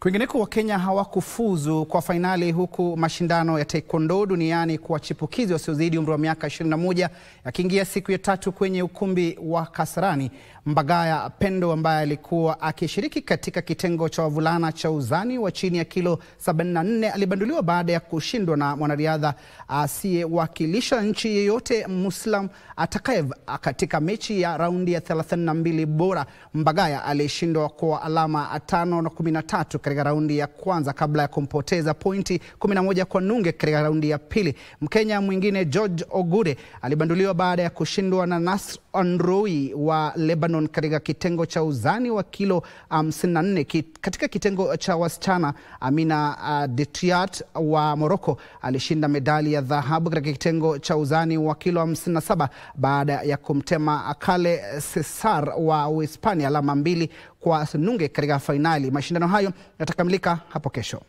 Kwingineko, Wakenya hawakufuzu kwa fainali, huku mashindano ya taekwondo duniani kwa chipukizi wasiozidi umri wa miaka 21 yakiingia siku ya tatu kwenye ukumbi wa Kasarani. Mbagaya Pendo, ambaye alikuwa akishiriki katika kitengo cha wavulana cha uzani wa chini ya kilo 74, alibanduliwa baada ya kushindwa na mwanariadha asiyewakilisha nchi yeyote, Muslim Atakayev, katika mechi ya raundi ya 32 bora. Mbagaya alishindwa kwa alama 5 na 13 katika raundi ya kwanza kabla ya kumpoteza pointi 11 kwa nunge katika raundi ya pili. Mkenya mwingine George Ogude alibanduliwa baada ya kushindwa na Nasr Anroui wa Lebanon katika kitengo cha uzani wa kilo 54. Katika kitengo cha wasichana, Amina Detriat wa Morocco alishinda medali ya dhahabu katika kitengo cha uzani wa kilo 57 baada ya kumtema Akale Cesar wa Uhispania alama 2 kwa nunge katika fainali. Mashindano hayo yatakamilika hapo kesho.